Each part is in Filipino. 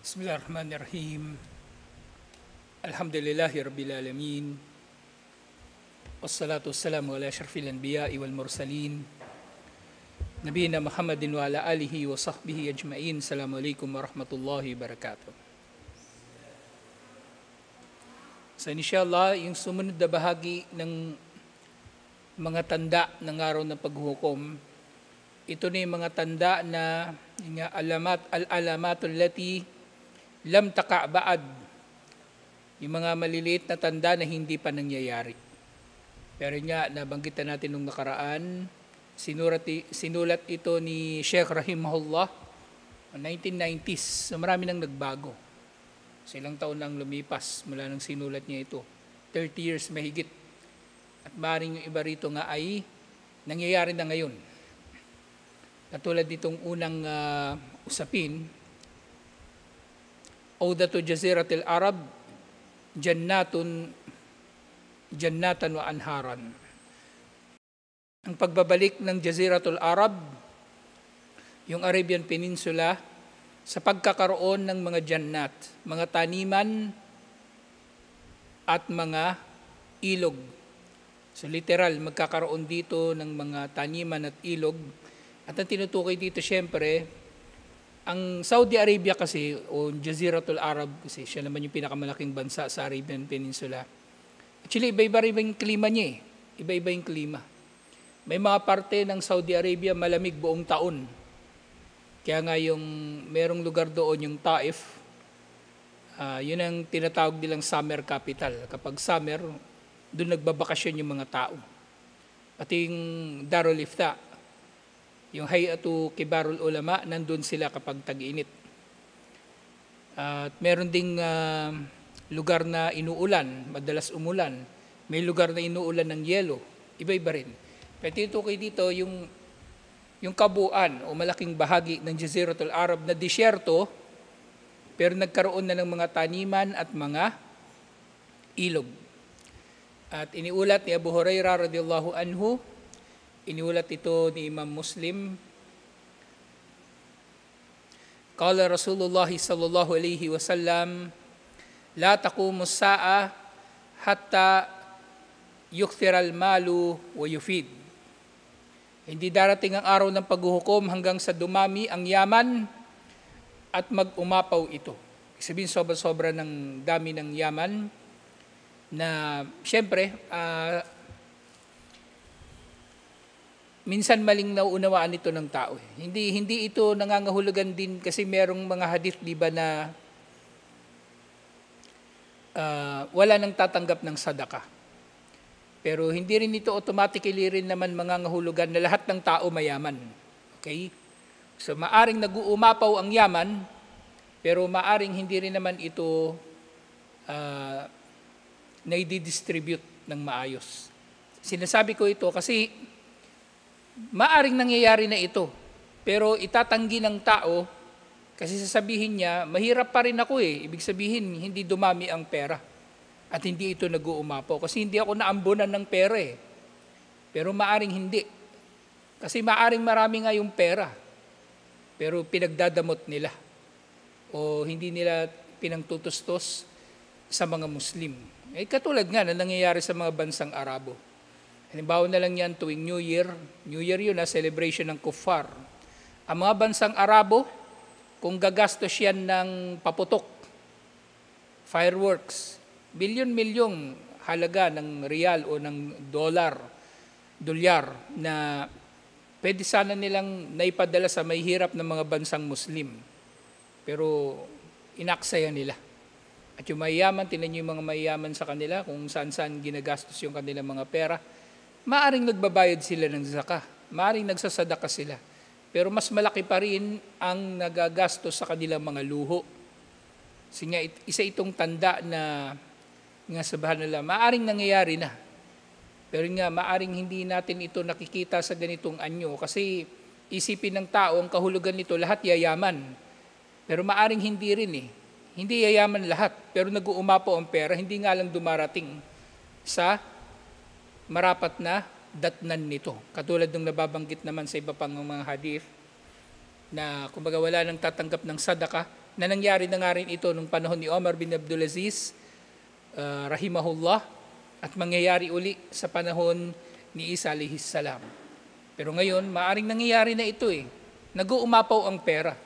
Bismillahirrahmanirrahim. Alhamdulillahi Rabbil Alamin. Wassalatu wassalamu ala asyrafil anbiya'i wal mursalin. Nabiyina Muhammadin wa ala alihi wa sahbihi ajma'in. Assalamualaikum warahmatullahi wabarakatuh. So inshallah, yung sumunod na bahagi ng mga tanda ng araw ng paghukom, ito na yung mga tanda na al-alamatul lati lam taka ba'ad, yung mga maliliit na tanda na hindi pa nangyayari. Pero nga, nabanggitan natin nung nakaraan, sinulat ito ni Sheikh Rahimahullah 1990s. So marami nang nagbago. So ilang taon nang lumipas mula nang sinulat niya ito. 30 years mahigit. At maaaring yung iba rito nga ay nangyayari na ngayon. Katulad nitong unang usapin, Audatu Jaziratil Arab, Jannatan wa Anharan. Ang pagbabalik ng Jaziratul Arab, yung Arabian Peninsula, sa pagkakaroon ng mga jannat, mga taniman at mga ilog. So literal, magkakaroon dito ng mga taniman at ilog. At ang tinutukoy dito syempre, ang Saudi Arabia kasi, o Jaziratul Arab kasi, siya naman yung pinakamalaking bansa sa Arabian Peninsula. Actually, iba-iba rin yung klima niya eh. Iba-iba yung klima. May mga parte ng Saudi Arabia malamig buong taon. Kaya nga yung merong lugar doon, yung Taif, yun ang tinatawag nilang summer capital. Kapag summer, doon nagbabakasyon yung mga tao. Pati yung Darul Ifta, yung Hay'atu Kibarul Ulama, nandun sila kapag tag-init. At meron ding lugar na inuulan, madalas umulan. May lugar na inuulan ng yelo. Iba-iba rin. Pero tinutukoy dito yung kabuuan o malaking bahagi ng Jaziratul Arab na disyerto, pero nagkaroon na ng mga taniman at mga ilog. At iniulat ni Abu Hurairah radhiyallahu anhu, iniulat ito ni Imam Muslim. Qala Rasulullah sallallahu alaihi wasallam, la taqumus sa'a hatta yukthiral malu wa yufid. Hindi darating ang araw ng paghuhukom hanggang sa dumami ang yaman at mag-umapaw ito. Sabihin sobra-sobra ng dami ng yaman na siyempre, minsan maling nauunawaan ito ng tao. Hindi ito nangangahulugan din kasi merong mga hadith, di ba, na wala nang tatanggap ng sadaka. Pero hindi rin ito automatically rin naman mangangahulugan na lahat ng tao mayaman. Okay? So maaring nag-uumapaw ang yaman, pero maaring hindi rin naman ito na-distribute ng maayos. Sinasabi ko ito kasi maaring nangyayari na ito, pero itatanggi ng tao kasi sasabihin niya, mahirap pa rin ako eh. Ibig sabihin, hindi dumami ang pera at hindi ito nag-uumapaw kasi hindi ako naambunan ng pera eh. Pero maaring hindi. Kasi maaring marami nga yung pera, pero pinagdadamot nila o hindi nila pinangtutustos sa mga Muslim. Eh, katulad nga na nangyayari sa mga bansang Arabo. Halimbawa na lang yan tuwing New Year. New Year yun na celebration ng kuffar. Ang mga bansang Arabo, kung gagastos yan ng paputok, fireworks, bilyon-milyong halaga ng riyal o ng dolyar na pwede sana nilang naipadala sa may hirap ng mga bansang Muslim. Pero inaksaya nila. At yung mayayaman, tinan nyo yung mga mayayaman sa kanila, kung saan-saan ginagastos yung kanilang mga pera, maaring nagbabayad sila ng zakah, maaring nagsasadaka sila. Pero mas malaki pa rin ang nagagastos sa kanilang mga luho. Kasi nga, isa itong tanda na nga sabahan nila, maaring nangyayari na. Pero nga, maaring hindi natin ito nakikita sa ganitong anyo kasi isipin ng tao, ang kahulugan nito, lahat yayaman. Pero maaring hindi rin eh. Hindi yayaman lahat, pero nag-uumapaw ang pera, hindi nga lang dumarating sa marapat na datnan nito. Katulad ng nababanggit naman sa iba pang mga hadith na kumbaga wala nang tatanggap ng sadaka na nangyari na nga rin ito nung panahon ni Omar bin Abdulaziz, rahimahullah, at mangyayari uli sa panahon ni Isa alayhis salam. Pero ngayon, maaring nangyayari na ito Nag-uumapaw ang pera.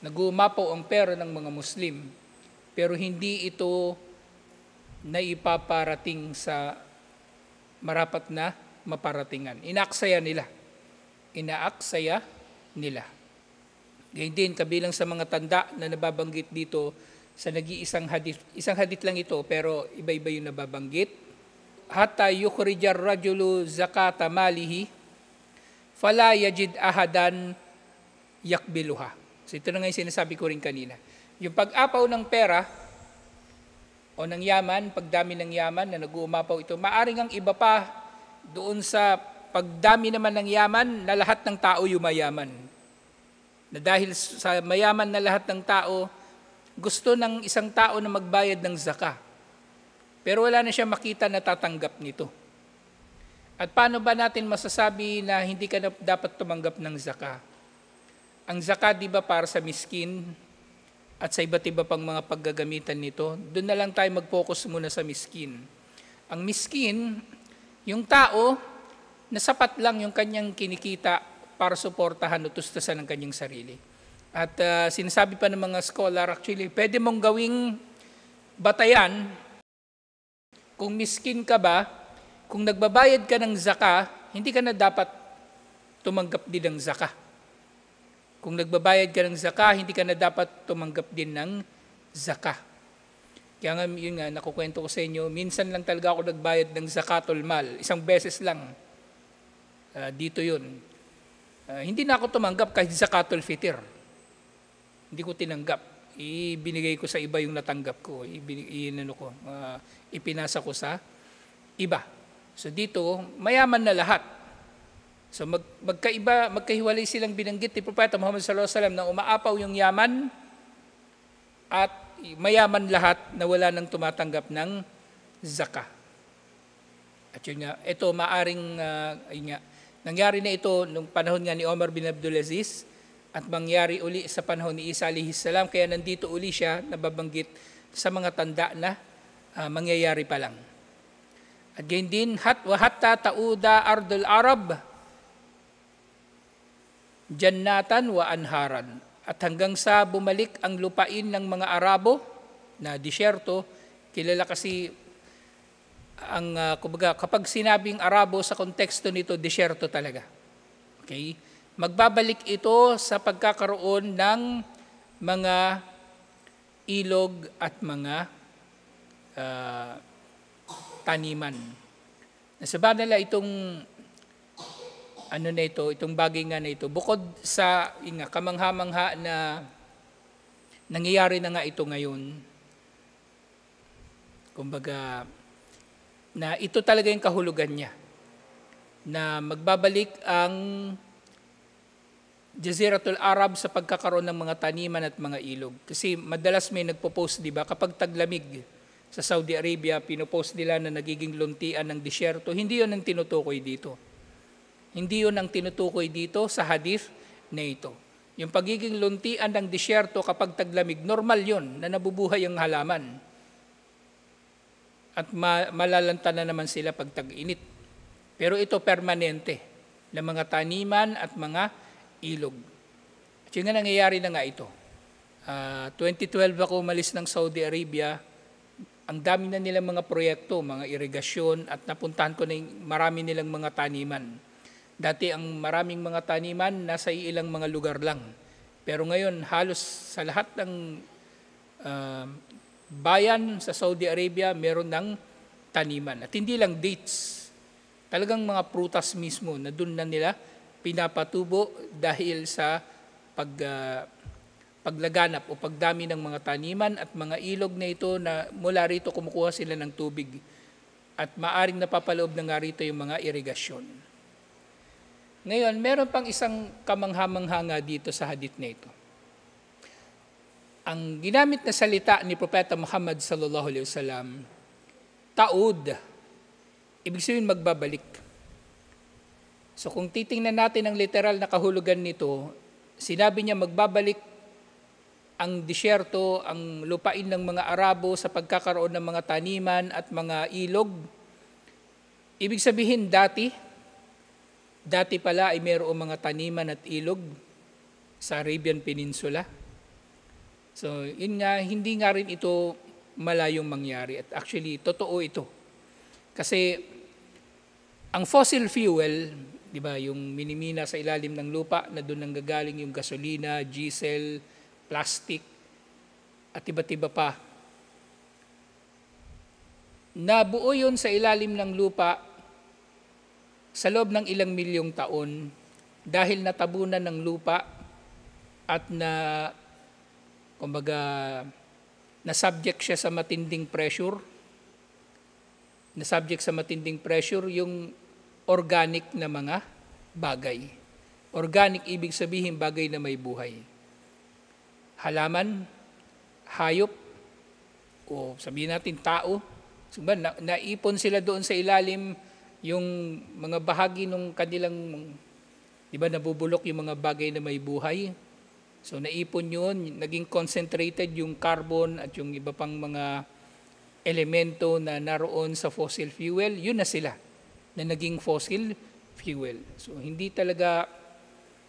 Nag-uumapaw ang pera ng mga Muslim. Pero hindi ito naipaparating sa marapat na maparatingan. Inaaksaya nila. Gayun din, kabilang sa mga tanda na nababanggit dito sa nag-iisang hadith. Isang hadith lang ito, pero iba-iba yung nababanggit. Hatta yukhrijar rajulu zakata malihi, fala yajid ahadan yakbiluha. So ito na nga yung sinasabi ko rin kanina. Yung pag-apaw ng pera o ng yaman, pagdami ng yaman na nag-uumapaw ito, maaring ang iba pa doon sa pagdami naman ng yaman na lahat ng tao yumayaman. Na dahil sa mayaman na lahat ng tao, gusto ng isang tao na magbayad ng zakah. Pero wala na siya makita na tatanggap nito. At paano ba natin masasabi na hindi ka na dapat tumanggap ng zakah? Ang zakah, di ba, para sa miskin at sa iba't iba pang mga paggagamitan nito, doon na lang tayo mag-focus muna sa miskin. Ang miskin, yung tao na sapat lang yung kanyang kinikita para suportahan o tustusan ng kanyang sarili. At sinasabi pa ng mga scholar, actually, pwede mong gawing batayan kung miskin ka ba, kung nagbabayad ka ng zakah, hindi ka na dapat tumanggap din ng zakah. Kung nagbabayad ka ng zakah, hindi ka na dapat tumanggap din ng zakah. Kaya nga, yun nga, nakukwento ko sa inyo, minsan lang talaga ako nagbayad ng zakatul mal. Isang beses lang. Dito yun. Hindi na ako tumanggap kahit zakatul fitr. Hindi ko tinanggap. Ibinigay ko sa iba yung natanggap ko. Ipinasa ko sa iba. So dito, mayaman na lahat. So magkahiwalay silang binanggit ni Propeta Muhammad sallallahu alaihi wasallam na umaapaw yung yaman at mayaman lahat na wala nang tumatanggap ng zakah. At yun nga, ito maaring nangyari na ito nung panahon nga ni Omar bin Abdulaziz at mangyari uli sa panahon ni Isa alayhis salam, kaya nandito uli siya nababanggit sa mga tanda na mangyayari pa lang. At gayon din, hatta tauda ardul Arab, jannatan wa anharan. At hanggang sa bumalik ang lupain ng mga Arabo na disyerto, kilala kasi ang kumbaga, kapag sinabing Arabo sa konteksto nito, disyerto talaga. Okay? Magbabalik ito sa pagkakaroon ng mga ilog at mga taniman. Nasabi nila itong itong bagay nga na ito, bukod sa kamangha-mangha na nangyayari na nga ito ngayon, kumbaga, na ito talaga yung kahulugan niya, na magbabalik ang Jaziratul Arab sa pagkakaroon ng mga taniman at mga ilog. Kasi madalas may nagpo-post, di ba, kapag taglamig sa Saudi Arabia, pinopost nila na nagiging luntian ng disyerto. Hindi yun ang tinutukoy dito. Hindi yun ang tinutukoy dito sa hadith na ito. Yung pagiging luntian ng disyerto kapag taglamig, normal yun na nabubuhay ang halaman. At malalanta na naman sila pag tag-init. Pero ito permanente na mga taniman at mga ilog. At yun nga nangyayari na nga ito. 2012 ako umalis ng Saudi Arabia. Ang dami na nilang mga proyekto, mga irigasyon, at napuntahan ko na yung marami nilang mga taniman. Dati ang maraming mga taniman nasa ilang mga lugar lang. Pero ngayon halos sa lahat ng bayan sa Saudi Arabia meron ng taniman. At hindi lang dates. Talagang mga prutas mismo na doon na nila pinapatubo dahil sa paglaganap o pagdami ng mga taniman at mga ilog na ito na mula rito kumukuha sila ng tubig at maaring napapaloob na nga rito yung mga irigasyon. Ngayon, meron pang isang kamangha-mangha nga dito sa hadith na ito. Ang ginamit na salita ni Propeta Muhammad sallallahu alaihi wasallam, taud, ibig sabihin magbabalik. So kung titingnan natin ang literal na kahulugan nito, sinabi niya magbabalik ang disyerto, ang lupain ng mga Arabo sa pagkakaroon ng mga taniman at mga ilog. Ibig sabihin dati pala ay mayroong mga taniman at ilog sa Arabian Peninsula. So, yun nga, hindi nga rin ito malayong mangyari. At actually, totoo ito. Kasi ang fossil fuel, di ba, yung minimina sa ilalim ng lupa na doon nanggagaling yung gasolina, diesel, plastic, at iba't iba pa. Nabuo yun sa ilalim ng lupa sa loob ng ilang milyong taon dahil natabunan ng lupa at na-subject siya sa matinding pressure. Na-subject sa matinding pressure yung organic na mga bagay. Organic ibig sabihin bagay na may buhay. Halaman, hayop, o sabihin natin tao. So, naipon sila doon sa ilalim yung mga bahagi ng kanilang, di ba, nabubulok yung mga bagay na may buhay. So naipon yun, naging concentrated yung carbon at yung iba pang mga elemento na naroon sa fossil fuel, yun na sila, na naging fossil fuel. So hindi talaga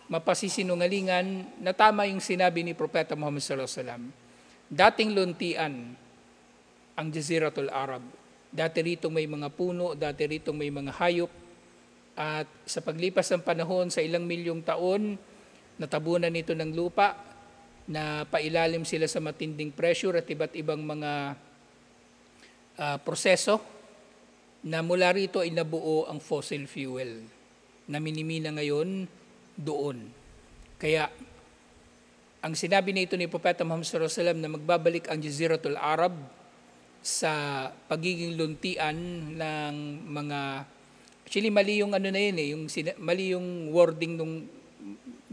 mapasisinungalingan na tama yung sinabi ni Propeta Muhammad sallallahu alaihi wasallam. Dating luntian ang Jaziratul Arab. Dati rito may mga puno, dati rito may mga hayop. At sa paglipas ng panahon, sa ilang milyong taon, natabunan nito ng lupa, na pailalim sila sa matinding pressure at iba't ibang mga proseso, na mula rito ay nabuo ang fossil fuel na minimina ngayon doon. Kaya ang sinabi nito ni Propeta Muhammad sallallahu alaihi wasallam na magbabalik ang Jaziratul Arab sa pagiging luntian ng mga, actually mali yung mali yung wording nung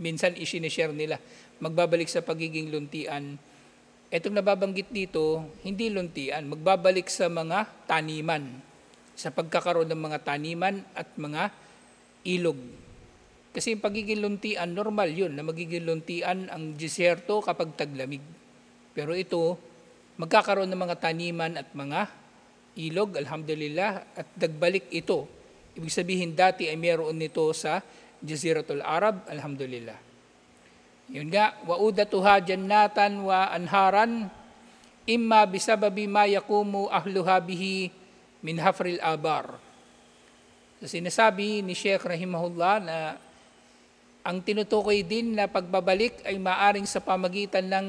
minsan isinishare nila, magbabalik sa pagiging luntian. Etong nababanggit dito, hindi luntian, magbabalik sa mga taniman, sa pagkakaroon ng mga taniman at mga ilog. Kasi yung pagiging luntian, normal yun, na magiging luntian ang disyerto kapag taglamig. Pero ito, magkakaroon ng mga taniman at mga ilog, alhamdulillah, at nagbalik ito. Ibig sabihin, dati ay meron nito sa Jaziratul Arab, alhamdulillah. Yun nga, wa'udatuha jannatan wa anharan, imma bisababi ma yakumu ahluha bihi min hafril abar. So, sinasabi ni Sheikh Rahimahullah na ang tinutukoy din na pagbabalik ay maaring sa pamagitan ng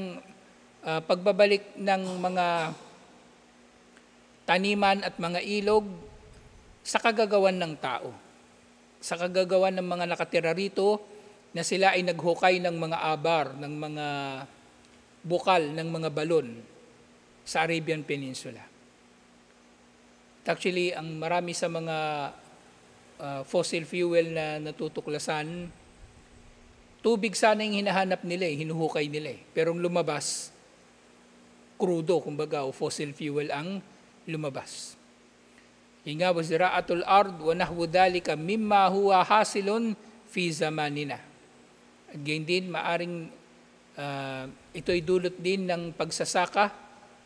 pagbabalik ng mga taniman at mga ilog sa kagagawan ng tao. Sa kagagawan ng mga nakatira rito na sila ay naghukay ng mga abar, ng mga bukal, ng mga balon sa Arabian Peninsula. Actually, ang marami sa mga fossil fuel na natutuklasan, tubig sana yung hinahanap nila, hinuhukay nila. Pero ang lumabas, krudo, kumbaga, o fossil fuel ang lumabas. Hinga wa ziraatul ard wa nahwu dhalika mimma huwa hasilun fi zamanina. At gayon din, maaring ito'y dulot din ng pagsasaka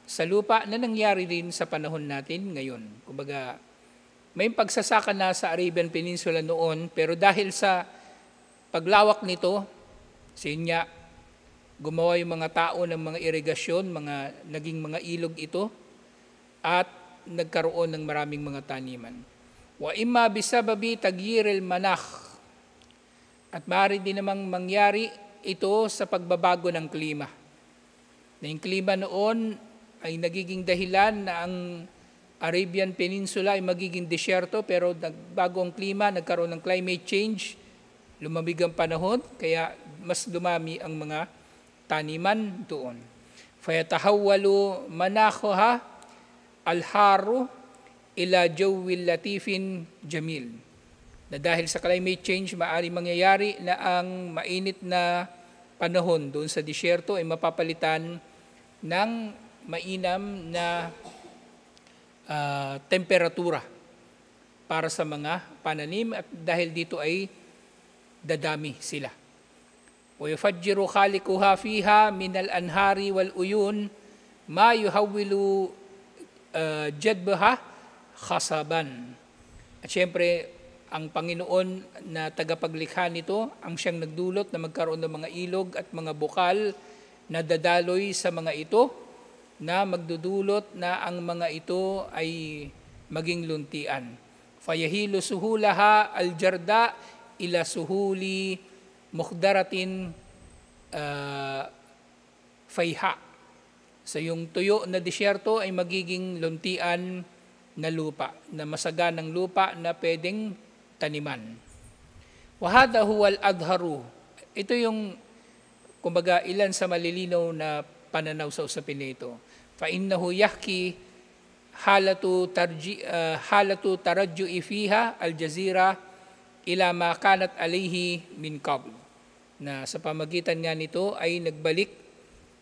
sa lupa na nangyari din sa panahon natin ngayon. Kumbaga, may pagsasaka na sa Arabian Peninsula noon, pero dahil sa paglawak nito, sinya, gumawa yung mga tao ng mga irigasyon, naging mga ilog ito, at nagkaroon ng maraming mga taniman. Wa imma bisababi tagyiril manakh, at maaari din namang mangyari ito sa pagbabago ng klima. Na yung klima noon ay nagiging dahilan na ang Arabian Peninsula ay magiging disyerto, pero nagbago ang klima, nagkaroon ng climate change, lumamig ang panahon, kaya mas dumami ang mga taniman doon. Fayatahawwalu manakhuha alharu ila jawwil latifin jamil. Na dahil sa climate change, maaari mangyayari na ang mainit na panahon doon sa disyerto ay mapapalitan ng mainam na temperatura para sa mga pananim, at dahil dito ay dadami sila. وَيُفَجِّرُ خَالِقُهَا فِيهَا مِنَ الْأَنْهَارِ وَالْأُيُونِ مَا يُحَوِّلُ جَدْبَهَا خَصَبًا. At syempre, ang Panginoon na tagapaglikha nito, ang siyang nagdulot na magkaroon ng mga ilog at mga bukal na dadaloy sa mga ito, na magdudulot na ang mga ito ay maging luntian. فَيَهِيلُ سُهُولَهَا الْجَرْدَى إِلَى سُهُولِ مُخْدَرَةٍ فَيْحَى. So yung tuyo na disyerto ay magiging luntian na lupa, na masaganang lupa na pwedeng taniman. Wahada huwal adharu. Ito yung, kumbaga, ilan sa malilinaw na pananaw sa usapin nito. Fa innahu yahki halatu tarajju'i fiha al-jazira ila ma kanat alayhi min qabl. Na sa pamagitan nga nito ay nagbalik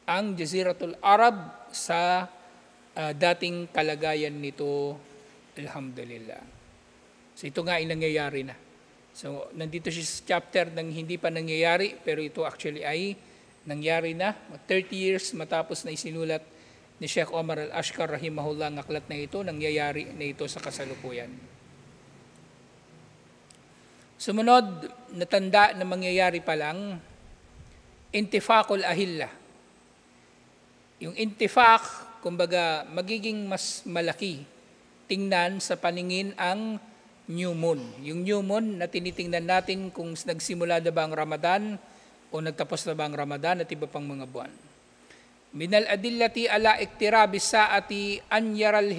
ang Jaziratul Arab sa dating kalagayan nito, alhamdulillah. So ito nga ay nangyayari na. So nandito siya sa chapter ng hindi pa nangyayari, pero ito actually ay nangyari na. 30 years matapos na isinulat ni Sheikh Omar Al-Ashkar rahimahullah ang aklat na ito, nangyayari na ito sa kasalukuyan. Sumunod na tanda na mangyayari pa lang, intifaqul ahilla. Yung intifaq, kumbaga, magiging mas malaki tingnan sa paningin ang new moon. Yung new moon na tinitingnan natin kung nagsimula na ba ang Ramadan o nagtapos na ba ang Ramadan at iba pang mga buwan. Minal adillati ala iktirabi saati an yural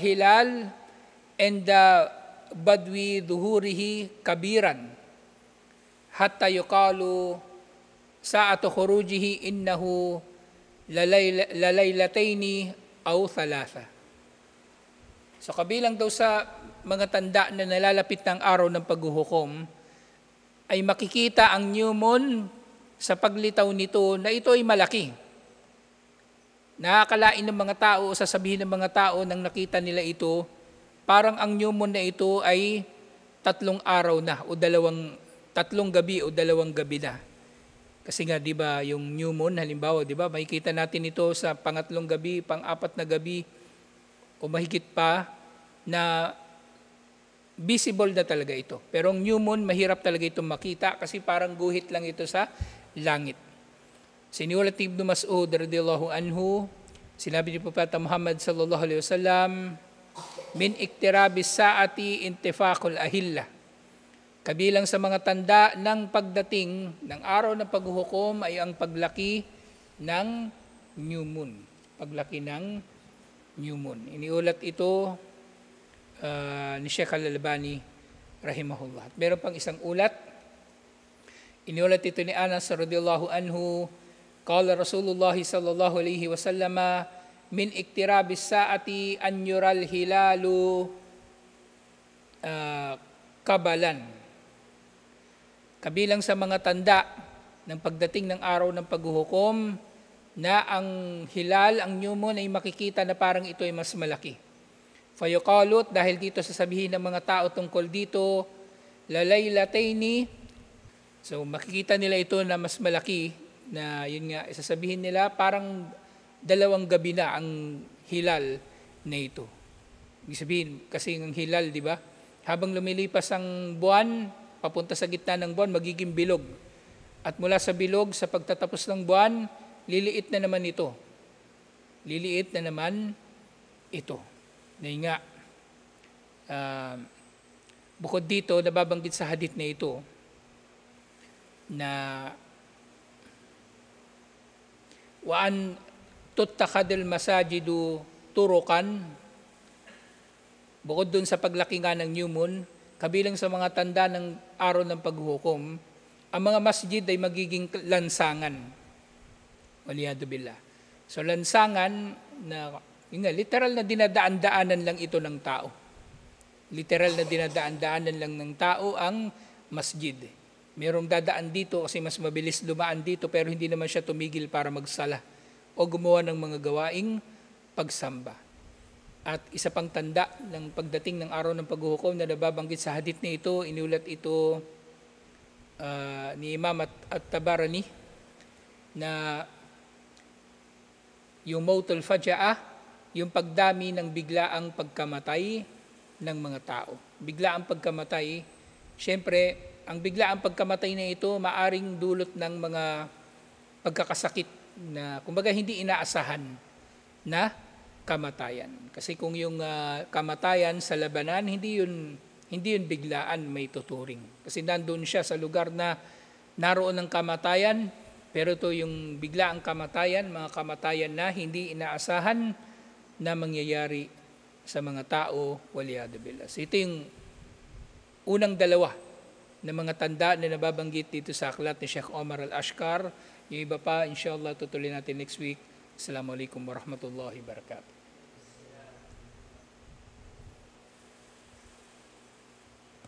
hilal and badwi duhurihi kabiran hatta yuqalu sa'atu khurujihi innahu lalaylataini aw thalatha. So kabilang daw sa mga tanda na nalalapit ng araw ng paghuhukom ay makikita ang new moon sa paglitaw nito na ito ay malaki. Nakakalain ng mga tao, sasabihin ng mga tao nang nakita nila ito, parang ang new moon na ito ay 3 araw na o 3 gabi o 2 gabi na. Kasi nga 'di ba yung new moon halimbawa 'di ba makikita natin ito sa pangatlong gabi, pang-4 na gabi o mahigit pa na visible na talaga ito. Pero ang new moon mahirap talaga itong makita kasi parang guhit lang ito sa langit. Siniulat ni Ibn Mas'ud radhiyallahu anhu, sinabi ni Propeta Muhammad sallallahu alaihi wasallam, min iktirabis saati intifaqul ahilla. Kabilang sa mga tanda ng pagdating ng araw ng paghuhukom ay ang paglaki ng new moon. Paglaki ng new moon. Iniulat ito ni Sheikh Al-Albani rahimahullah. Meron pang isang ulat. Iniulat ito ni Anas radhiyallahu anhu, qala Rasulullah sallallahu alaihi wasallam, min iktirabis saati an yural hilalu kabalan. Kabilang sa mga tanda ng pagdating ng araw ng paghuhukom na ang hilal, ang new moon ay makikita na parang ito ay mas malaki. Fayuqalut, dahil dito sasabihin ng mga tao tungkol dito, lalaylataini, so makikita nila ito na mas malaki, na yun nga, sasabihin nila parang 2 gabi na ang hilal na ito. Ibig sabihin, kasi ang hilal, di ba? Habang lumilipas ang buwan, papunta sa gitna ng buwan, magiging bilog. At mula sa bilog, sa pagtatapos ng buwan, liliit na naman ito. Liliit na naman ito. Na nga, bukod dito, nababanggit sa hadith na ito, na waan tuttakadil masajidu turukan, bukod dun sa paglaki nga ng new moon, kabilang sa mga tanda ng araw ng paghuhukom, ang mga masjid ay magiging lansangan. Waliyadu billah. So lansangan na, literal na dinadaan-daanan lang ito ng tao. Literal na dinadaan-daanan lang ng tao ang masjid. Merong dadaan dito kasi mas mabilis dumaan dito pero hindi naman siya tumigil para magsala o gumawa ng mga gawaing pagsamba. At isa pang tanda ng pagdating ng araw ng paghuhukom na nababanggit sa hadith na ito, inulat ito ni Imam at-Tabarani na yung mautul faja'ah, yung pagdami ng biglaang pagkamatay ng mga tao. Biglaang pagkamatay, syempre, ang biglaang pagkamatay na ito maaring dulot ng mga pagkakasakit na kumbaga hindi inaasahan na kamatayan. Kasi kung yung kamatayan sa labanan, hindi yun biglaan may tuturing. Kasi nandun siya sa lugar na naroon ng kamatayan, pero ito yung biglaang kamatayan, mga kamatayan na hindi inaasahan na mangyayari sa mga tao, waliyadu billah. So ito yung unang dalawa na mga tanda na nababanggit dito sa aklat ni Sheikh Omar Al-Ashkar. Yung iba pa, inshallah, tutuloy natin next week. Assalamualaikum warahmatullahi wabarakatuh.